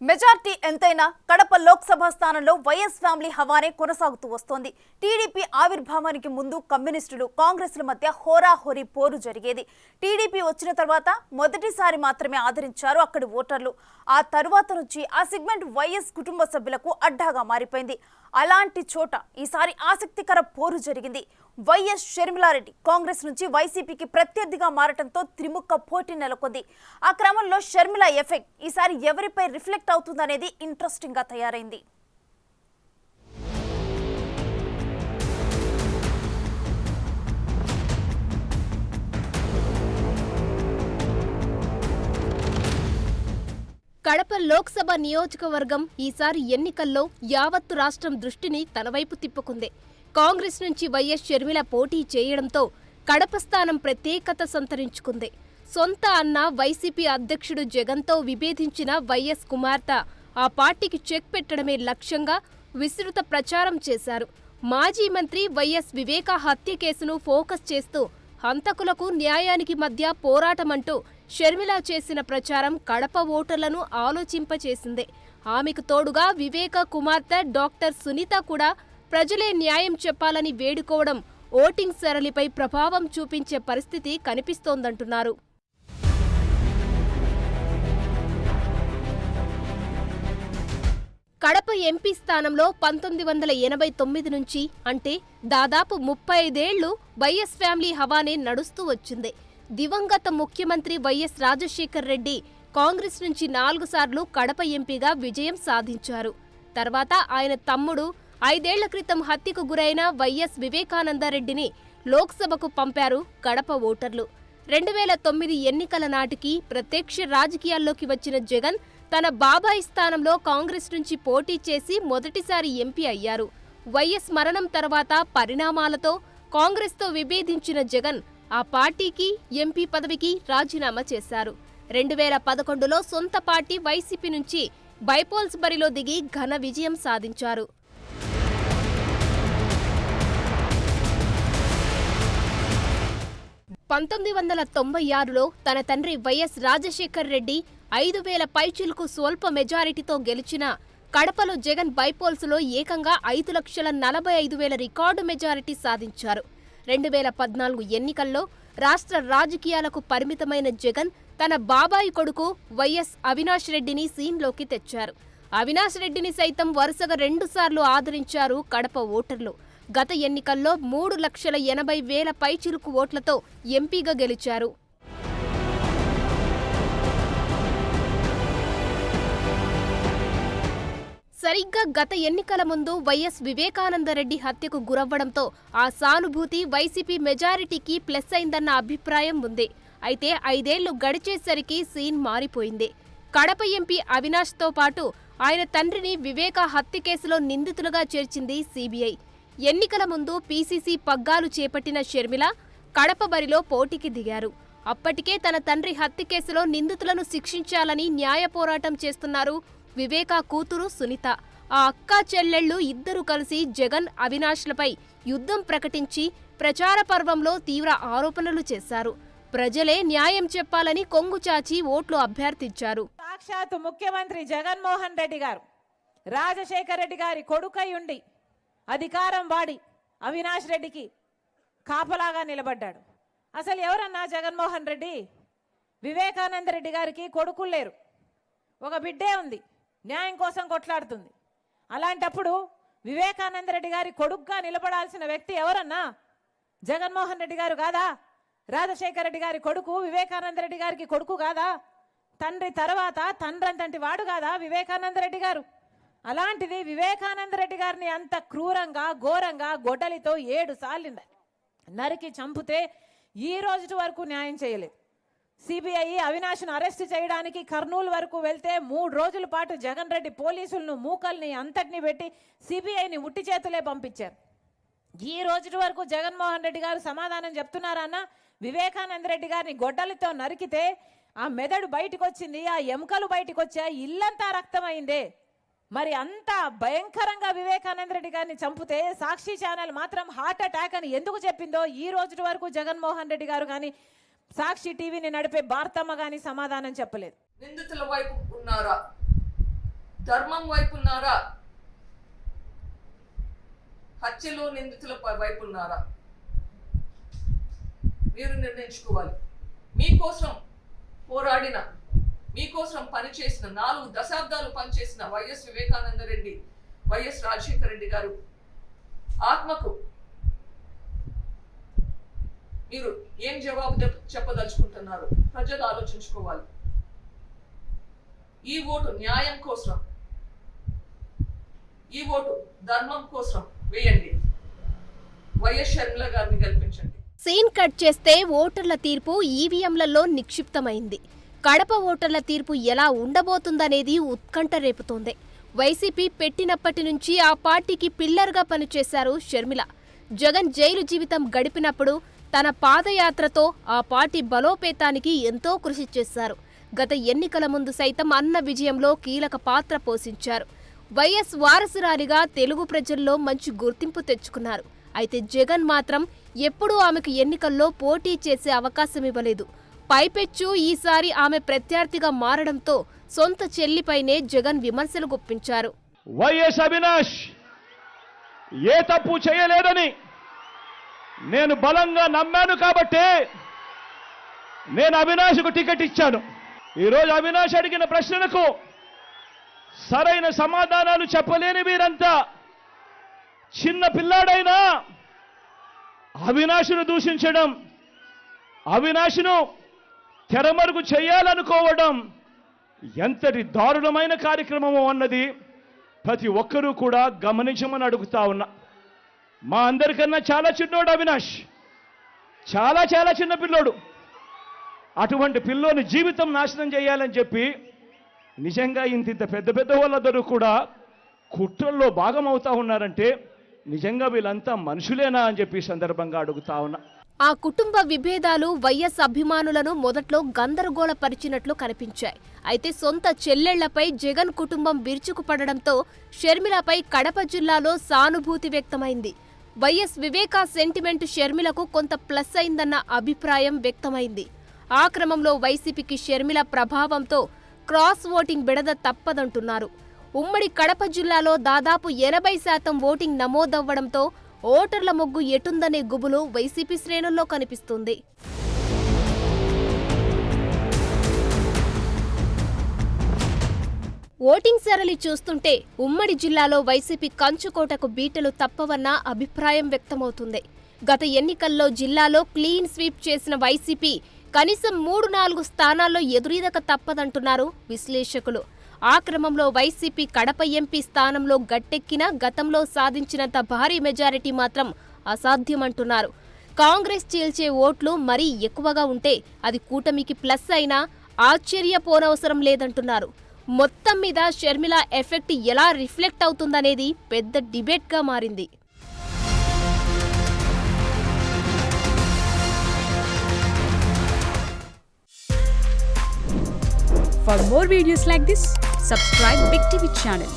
Majority ఎంతైనా కడప లోక్సభ స్థానంలో YS family హవానే కొనసాగుతూ వస్తోంది. టీడీపీ ఆవిర్భావానికి ముందు కమ్యూనిస్టులు కాంగ్రెస్ల మధ్య హోరాహోరీ పోరు జరిగేది. టీడీపీ వచ్చిన తర్వాత మొదటిసారి మాత్రమే ఆదరించారు అక్కడి ఓటర్లు. ఆ తరువాత నుంచి ఆ సెగ్మెంట్ వైఎస్ కుటుంబ సభ్యులకు అడ్డాగా మారిపోయింది. అలాంటి చోట ఈసారి ఆసక్తికర పోరు జరిగింది. వైఎస్ షర్మిలారెడ్డి కాంగ్రెస్ నుంచి వైసీపీకి ప్రత్యర్థిగా మారటంతో త్రిముఖ పోటీ నెలకొంది. ఆ క్రమంలో షర్మిల ఎఫెక్ట్ ఈసారి ఎవరిపై రిఫ్లెక్ట్ అవుతుందనేది ఇంట్రెస్టింగ్ గా తయారైంది. కడప లోక్సభ నియోజకవర్గం ఈసారి ఎన్నికల్లో యావత్తు రాష్ట్రం దృష్టిని తనవైపు తిప్పుకుంది. కాంగ్రెస్ నుంచి వైఎస్ షర్మిల పోటీ చేయడంతో కడప స్థానం ప్రత్యేకత సంతరించుకుంది. సొంత అన్న వైసీపీ అధ్యక్షుడు జగన్తో విభేదించిన వైఎస్ కుమార్తె ఆ పార్టీకి చెక్ పెట్టడమే లక్ష్యంగా విస్తృత ప్రచారం చేశారు. మాజీ మంత్రి వైఎస్ వివేకా హత్య కేసును ఫోకస్ చేస్తూ హంతకులకు న్యాయానికి మధ్య పోరాటమంటూ షర్మిల చేసిన ప్రచారం కడప ఓటర్లను ఆలోచింపచేసింది. ఆమెకు తోడుగా వివేక కుమార్తె డాక్టర్ సునీత కూడా ప్రజలే న్యాయం చెప్పాలని వేడుకోవడం ఓటింగ్ సరళిపై ప్రభావం చూపించే పరిస్థితి కనిపిస్తోందంటున్నారు. కడప ఎంపీ స్థానంలో 1989 నుంచి అంటే దాదాపు 35 ఏళ్లు వైఎస్ ఫ్యామిలీ హవానే నడుస్తూ వచ్చింది. దివంగత ముఖ్యమంత్రి వైఎస్ రాజశేఖర్ రెడ్డి కాంగ్రెస్ నుంచి 4 సార్లు కడప ఎంపీగా విజయం సాధించారు. తర్వాత ఆయన తమ్ముడు 5 ఏళ్ల క్రితం హత్యకు గురైన వైఎస్ వివేకానందరెడ్డిని లోక్సభకు పంపారు కడప ఓటర్లు. 2009 ఎన్నికల నాటికి ప్రత్యక్ష రాజకీయాల్లోకి వచ్చిన జగన్ తన బాబాయి స్థానంలో కాంగ్రెస్ నుంచి పోటీ చేసి మొదటిసారి ఎంపీ అయ్యారు. వైఎస్ మరణం తర్వాత పరిణామాలతో కాంగ్రెస్తో విభేదించిన జగన్ ఆ పార్టీకి ఎంపీ పదవికి రాజీనామా చేశారు. 2011లో సొంత పార్టీ వైసీపీ నుంచి బైపోల్స్ బరిలో దిగి ఘన విజయం సాధించారు. 1996లో తన తండ్రి వైఎస్ రాజశేఖర్ రెడ్డి 5,000 పైచిలుకు స్వల్ప మెజారిటీతో గెలిచిన కడపలో జగన్ బైపోల్స్లో ఏకంగా 5,45,000 రికార్డు మెజారిటీ సాధించారు. 2014 ఎన్నికల్లో రాష్ట్ర రాజకీయాలకు పరిమితమైన జగన్ తన బాబాయి కొడుకు వైఎస్ అవినాష్ రెడ్డిని సీన్లోకి తెచ్చారు. అవినాష్ రెడ్డిని సైతం వరుసగా 2 సార్లు ఆదరించారు కడప ఓటర్లు. గత ఎన్నికల్లో 3,80,000 పైచిలుకు ఓట్లతో ఎంపీగా గెలిచారు. సరిగ్గా గత ఎన్నికల ముందు వైఎస్ వివేకానందరెడ్డి హత్యకు గురవ్వడంతో ఆ సానుభూతి వైసీపీ మెజారిటీకి ప్లస్ అయిందన్న అభిప్రాయం ఉంది. అయితే 5 ఏళ్లు గడిచేసరికి సీన్ మారిపోయింది. కడప ఎంపీ అవినాష్తో పాటు ఆయన తండ్రిని వివేకా హత్య కేసులో నిందితులుగా చేర్చింది సీబీఐ. ఎన్నికల ముందు పీసీసీ పగ్గాలు చేపట్టిన షర్మిల కడప బరిలో పోటీకి దిగారు. అప్పటికే తన తండ్రి హత్య కేసులో నిందితులను శిక్షించాలని న్యాయ పోరాటం చేస్తున్నారు వివేకా కూతురు సునీత. ఆ అక్కా చెల్లెళ్లు ఇద్దరు కలిసి జగన్ అవినాష్లపై యుద్ధం ప్రకటించి ప్రచార పర్వంలో తీవ్ర ఆరోపణలు చేశారు. ప్రజలే న్యాయం చెప్పాలని కొంగుచాచి ఓట్లు అభ్యర్థించారు. సాక్షాత్తు ముఖ్యమంత్రి జగన్మోహన్ రెడ్డి గారు రాజశేఖర్ రెడ్డి గారి కొడుకై ఉండి అధికారం వాడి అవినాష్ రెడ్డికి కాపలాగా నిలబడ్డాడు. అసలు ఎవరన్నా జగన్మోహన్ రెడ్డి? వివేకానంద రెడ్డి గారికి కొడుకులు లేరు, ఒక బిడ్డే ఉంది, న్యాయం కోసం కొట్లాడుతుంది. అలాంటప్పుడు వివేకానంద రెడ్డి గారి కొడుకుగా నిలబడాల్సిన వ్యక్తి ఎవరన్నా? జగన్మోహన్ రెడ్డి గారు కాదా? రాజశేఖర రెడ్డి గారి కొడుకు వివేకానంద రెడ్డి గారికి కొడుకు కాదా? తండ్రి తర్వాత తండ్రంతటి వాడు కాదా వివేకానంద రెడ్డి గారు? అలాంటిది వివేకానంద రెడ్డి గారిని అంత క్రూరంగా ఘోరంగా గొడ్డలితో 7 సార్లు నరికి చంపితే ఈ రోజు వరకు న్యాయం చేయలేదు. సిబిఐ అవినాష్ను అరెస్ట్ చేయడానికి కర్నూలు వరకు వెళ్తే 3 రోజుల పాటు జగన్ రెడ్డి పోలీసులను మూకల్ని అంతటిని పెట్టి సిబిఐని ఉట్టి చేతులే పంపించారు. ఈ రోజు వరకు జగన్మోహన్ రెడ్డి గారు సమాధానం చెప్తున్నారన్న? వివేకానంద రెడ్డి గారిని గొడ్డలితో నరికితే ఆ మెదడు బయటకు వచ్చింది, ఆ ఎముకలు బయటకు వచ్చాయి, ఇల్లంతా రక్తమైందే. మరి అంత భయంకరంగా వివేకానంద రెడ్డి గారిని చంపితే సాక్షి ఛానల్ మాత్రం హార్ట్ అటాక్ అని ఎందుకు చెప్పిందో ఈ రోజు వరకు జగన్మోహన్ రెడ్డి గారు కానీ సాక్షి టీవీని నడిపే భారతమ్మ కానీ సమాధానం చెప్పలేదు. నిందితుల వైపు ఉన్నారా? ధర్మం వైపు ఉన్నారా, హత్యలో నిందితుల వైపు ఉన్నారా? మీరు నిర్ణయించుకోవాలి. మీకోసం పోరాడిన, మీకోసం పనిచేసిన, 4 దశాబ్దాలు పనిచేసిన వైఎస్ వివేకానంద రెడ్డి, వైఎస్ రాజశేఖర రెడ్డి గారు ఆత్మకు మీరు ఏం జవాబు చెప్పదలుచుకుంటున్నారు? ప్రజలు ఆలోచించుకోవాలి. ఈ ఓటు న్యాయం కోసం, ఈ ఓటు ధర్మం కోసం వేయండి. వైఎస్ షర్మిల గారిని గెలిపించండి. సీన్ కట్ చేస్తే ఓటర్ల తీర్పు ఈవీఎంలలో నిక్షిప్తమైంది. కడప ఓటర్ల తీర్పు ఎలా ఉండబోతుందనేది ఉత్కంఠ రేపుతోంది. వైసీపీ పెట్టినప్పటి నుంచి ఆ పార్టీకి పిల్లర్గా పనిచేశారు షర్మిల. జగన్ జైలు జీవితం గడిపినప్పుడు తన పాదయాత్రతో ఆ పార్టీ బలోపేతానికి ఎంతో కృషి చేశారు. గత ఎన్నికల ముందు సైతం అన్న విజయంలో కీలక పాత్ర పోషించారు. వైఎస్ వారసురాలిగా తెలుగు ప్రజల్లో మంచి గుర్తింపు తెచ్చుకున్నారు. అయితే జగన్ మాత్రం ఎప్పుడూ ఆమెకు ఎన్నికల్లో పోటీ చేసే అవకాశం ఇవ్వలేదు. పైపెచ్చు ఈసారి ఆమె ప్రత్యర్థిగా మారడంతో సొంత చెల్లిపైనే జగన్ విమర్శలు గుప్పించారు. వైఎస్ అవినాష్ ఏ తప్పు చేయలేదని నేను బలంగా నమ్మాను కాబట్టే నేను అవినాష్కు టికెట్ ఇచ్చాను. ఈరోజు అవినాష్ అడిగిన ప్రశ్నలకు సరైన సమాధానాలు చెప్పలేని వీరంతా చిన్న పిల్లాడైనా అవినాష్ను దూషించడం, అవినాష్ను తెరమరుగు చేయాలనుకోవడం ఎంతటి దారుణమైన కార్యక్రమమో అన్నది ప్రతి ఒక్కరూ కూడా గమనించమని అడుగుతా ఉన్నా. మా అందరికన్నా చాలా చిన్నోడు అవినాష్, చాలా చాలా చిన్న పిల్లోడు. అటువంటి పిల్లోని జీవితం నాశనం చేయాలని చెప్పి నిజంగా ఇంత పెద్ద పెద్ద వాళ్ళందరూ కూడా కుట్రల్లో భాగమవుతా ఉన్నారంటే నిజంగా వీళ్ళంతా మనుషులేనా అని చెప్పి సందర్భంగా అడుగుతా ఉన్నా. ఆ కుటుంబ విభేదాలు వైఎస్ అభిమానులను మొదట్లో గందరగోళపరిచినట్లు కనిపించాయి. అయితే సొంత చెల్లెళ్లపై జగన్ కుటుంబం విరుచుకుపడడంతో షర్మిలపై కడప జిల్లాలో సానుభూతి వ్యక్తమైంది. వైఎస్ వివేకా సెంటిమెంట్ షర్మిలకు కొంత ప్లస్ అయిందన్న అభిప్రాయం వ్యక్తమైంది. ఆ క్రమంలో వైసీపీకి షర్మిల ప్రభావంతో క్రాస్ ఓటింగ్ బెడద తప్పదంటున్నారు. ఉమ్మడి కడప జిల్లాలో దాదాపు 80% ఓటింగ్ నమోదవ్వడంతో ఓటర్ల మొగ్గు ఎటుందనే గుబులు వైసీపీ శ్రేణుల్లో కనిపిస్తుంది. ఓటింగ్ సరళి చూస్తుంటే ఉమ్మడి జిల్లాలో వైసీపీ కంచుకోటకు బీటలు తప్పవన్న అభిప్రాయం వ్యక్తమవుతుంది. గత ఎన్నికల్లో జిల్లాలో క్లీన్ స్వీప్ చేసిన వైసీపీ కనీసం 3-4 స్థానాల్లో ఎదురీదక తప్పదంటున్నారు విశ్లేషకులు. ఆ క్రమంలో వైసీపీ కడప ఎంపీ స్థానంలో గట్టెక్కినా గతంలో సాధించినంత భారీ మెజారిటీ మాత్రం అసాధ్యమంటున్నారు. కాంగ్రెస్ చీల్చే ఓట్లు మరీ ఎక్కువగా ఉంటే అది కూటమికి ప్లస్ అయినా ఆశ్చర్యపోనవసరం లేదంటున్నారు. మొత్తం మీద షర్మిల ఎఫెక్ట్ ఎలా రిఫ్లెక్ట్ అవుతుందనేది పెద్ద డిబేట్గా మారింది. For more videos like this, subscribe Big TV channel.